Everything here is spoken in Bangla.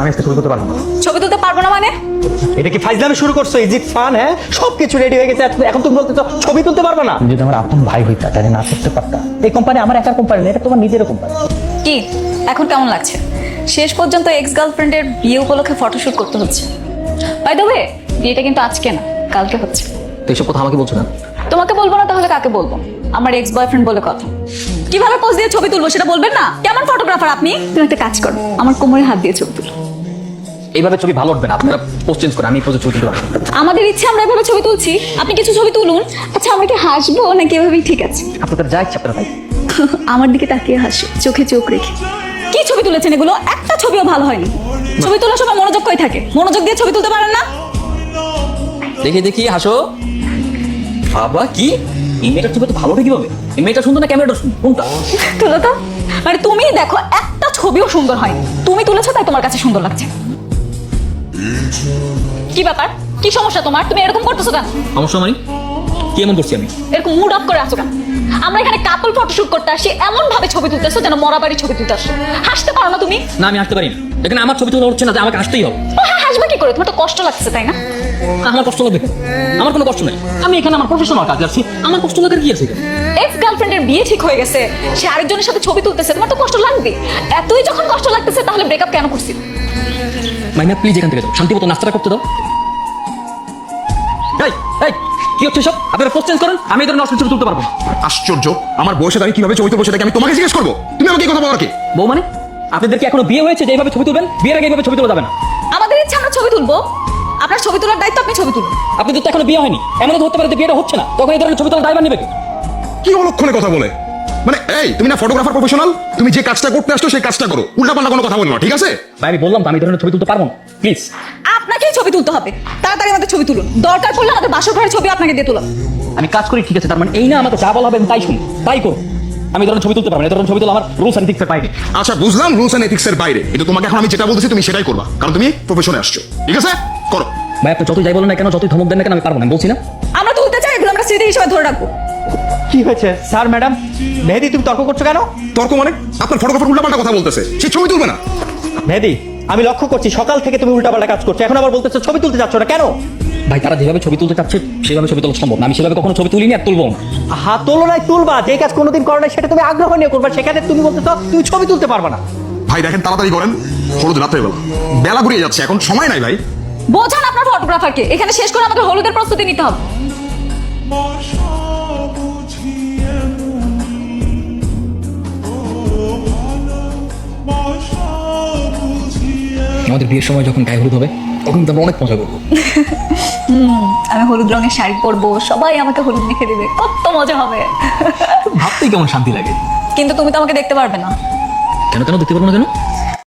আমি আজকে ছবি তুলতে পারবো না। ছবি তুলতে পারবো না মানে? এটা কি ফাইজলামি শুরু করছো? Is it fun? হ্যাঁ, সবকিছু রেডি হয়ে গেছে, এখন তুমি বলতেছো ছবি তুলতে পারবে না? যদি আমার আপন ভাই হইতা তাহলে না করতে পারতা। এই কোম্পানি আমার একার কোম্পানি না, এটা তোমার নিজের কোম্পানি। কি এখন কেমন লাগছে? শেষ পর্যন্ত এক্স গার্লফ্রেন্ডের বিয়ে উপলক্ষে ফটোশুট করতে হচ্ছে। বাই দ্য ওয়ে, বিয়েটা কিন্তু আজকে না, কালকে হচ্ছে। তো এইসব কথা আমাকে বলছো না? তোমাকে বলবো না তাহলে কাকে বলবো? আমার এক্স বয়ফ্রেন্ড বলে কথা। কিভাবে পোজ দিয়ে ছবি তুলবো সেটা বলবেন না? কেমন ফটোগ্রাফার আপনি? তুমি একটা কাজ করো, আমার কোমরে হাত দিয়ে ছবি তুলো। এইভাবে ছবি ভালো উঠবে না, আপনারা পোস্ট চেঞ্জ করে আমি পোজে ছবি তুলতে পারবো। আমাদের ইচ্ছে আমরা এভাবে ছবি তুলছি, আপনি কিছু ছবি তুলুন। আচ্ছা আমরা কি হাসবো নাকি এভাবেই ঠিক আছে? আপনাদের যা ইচ্ছা আপনারা তাই। আমার দিকে তাকিয়ে হাসো, চোখে চোখ রেখে। কি ছবি তুলেছেন এগুলো? একটা ছবিও ভালো হয়নি। ছবি তোলার সময় মনোযোগ কই থাকে? মনোযোগ দিয়ে ছবি তুলতে পারেন না? দেখি দেখি হাসো। বাবা কি এই মেয়েটার ছবি তো ভালো হবে কিভাবে? এই মেয়েটা সুন্দর না ক্যামেরাটা সুন্দর? কোনটা? তুলো তো। মানে তুমি দেখো একটা ছবিও সুন্দর হয়নি। তুমি তুলেছো তাই তোমার কাছে সুন্দর লাগছে। কি ব্যাপার? কি সমস্যা তোমার? তুমি এরকম করতেছো কেন? সমস্যা মানে কি এমন করছি আমি? এরকম মুড অফ করে আছো কেন? আমরা এখানে কাপল ফটোশুট করতে আসি, এমন ভাবে ছবি তুলতেছো যেন মরাবাড়ি ছবি তুলতে আসছো। হাসতে পারো না তুমি? না আমি আসতে পারি না, এখানে আমার ছবি তোলা হচ্ছে না যে আমাকে আসতেই হবে। ও হ্যাঁ, হাসবে কি করে? তোমার তো কষ্ট লাগছে তাই না? আমার কষ্ট লাগবে কেন? আমার কোনো কষ্ট নেই, আমি এখানে আমার প্রফেশনাল কাজ আসছি, আমার কষ্ট লাগার কি আছে এখানে? এক্স গার্লফ্রেন্ডের বিয়ে ঠিক হয়ে গেছে, সে আরেকজনের সাথে ছবি তুলতেছে, তোমার তো কষ্ট লাগবে। এতই যখন কষ্ট লাগতেছে তাহলে ব্রেকআপ কেন করছি? মাইনা প্লিজ এখান থেকে যাও, শান্তি মতো নাস্তাটা করতে দাও। এই এই কি হচ্ছে সব? আপনারা পোস্ট চেঞ্জ করেন, আমি এই ধরনের অশ্লীল ছবি তুলতে পারবো না। আশ্চর্য, আমার বউয়ের সাথে আমি কিভাবে ছবি তুলবো সেটাকে আমি তোমাকে জিজ্ঞেস করবো? তুমি আমাকে এই কথা বলার কি? বউ মানে আপনাদের কি এখনো বিয়ে হয়েছে যে এইভাবে ছবি তুলবেন? বিয়ের আগে এইভাবে ছবি তোলা যাবে না। আমাদের ইচ্ছা আমরা ছবি তুলবো, আপনার ছবি তোলার দায়িত্ব আপনি ছবি তুলুন। আপনাদের তো এখনো বিয়ে হয়নি, এমন তো হতে পারে যে বিয়েটা হচ্ছে না, তখন এই ধরনের ছবি তোলা দায়ভার নেবে কে? কি অলক্ষণে কথা বলে? মানে এই তুমি না ফটোগ্রাফার প্রফেশনাল, তুমি যে কাজটা করতে আসছো সেই কাজটা করো, উল্টাপাল্টা কোনো কথা বলবো না, ঠিক আছে? ভাই আমি বললাম তো আমি এই ধরনের ছবি তুলতে পারবো না, প্লিজ। আপনাকেই ছবি তুলতে হবে, তাড়াতাড়ি আমাদের ছবি তুলুন। দরকার পড়লে আমাদের বাসর ঘরের ছবি আপনাকে দিয়ে তুলুন। আমি কাজ করি ঠিক আছে, তার মানে এই না আমাকে যা বলা হবে আমি তাই শুনি তাই করো। আমি এই ধরনের ছবি তুলতে পারবো না, এই ধরনের ছবি তোলা আমার রুলস এন্ড এথিক্সের বাইরে। আচ্ছা বুঝলাম, রুলস এন্ড এথিক্স এর বাইরে, কিন্তু তোমাকে এখন আমি যেটা বলতেছি তুমি সেটাই করবা, কারণ তুমি প্রফেশনে আসছো, ঠিক আছে? করো। ভাই আপনি যতই যাই বলেন না কেন, যতই ধমক দেন না কেন, আমি পারবো না, আমি বলছি না। আমরা তুলতে চাই, এগুলো আমরা স্মৃতি হিসেবে ধরে রাখবো। কি হয়েছে স্যার ম্যাডাম? মেহেদি তুমি তর্ক করছো কেন? তর্ক মানে আপনার ফটোগ্রাফার উল্টাপাল্টা কথা বলতেছে, সে ছবি তুলবে না। মেহেদি আমি লক্ষ্য করছি সকাল থেকে তুমি উল্টাপাল্টা কাজ করছো, এখন আবার বলতেছো ছবি তুলতে যাচ্ছ না কেন? ভাই তারা যেভাবে ছবি তুলতে চাচ্ছে সেভাবে ছবি তোলা সম্ভব না, আমি সেভাবে কখনো ছবি তুলিনি আর তুলবো না। হাত তোলো নাই তুলবা, যে কাজ কোনোদিন করো নাই সেটা তুমি আগ্রহ নিয়ে করবা, সেখানে তুমি বলতেছো তুমি ছবি তুলতে পারবা না। ভাই দেখেন তাড়াতাড়ি করেন, হলুদ রাত্রে বেলা, বেলা ঘুরিয়ে যাচ্ছে, এখন সময় নাই ভাই। বোঝান আপনার ফটোগ্রাফারকে, এখানে শেষ করে আমাদের হলুদের প্রস্তুতি নিতে হবে। আমাদের বিয়ের সময় যখন গায়ে হলুদ হবে তখন তো আমরা অনেক মজা করবো। আমি হলুদ রঙের শাড়ি পরবো, সবাই আমাকে হলুদ লিখে দেবে, কত মজা হবে। ভাবতেই কেমন শান্তি লাগে। কিন্তু তুমি তো আমাকে দেখতে পারবে না। কেন কেন দেখতে পারবো না কেন?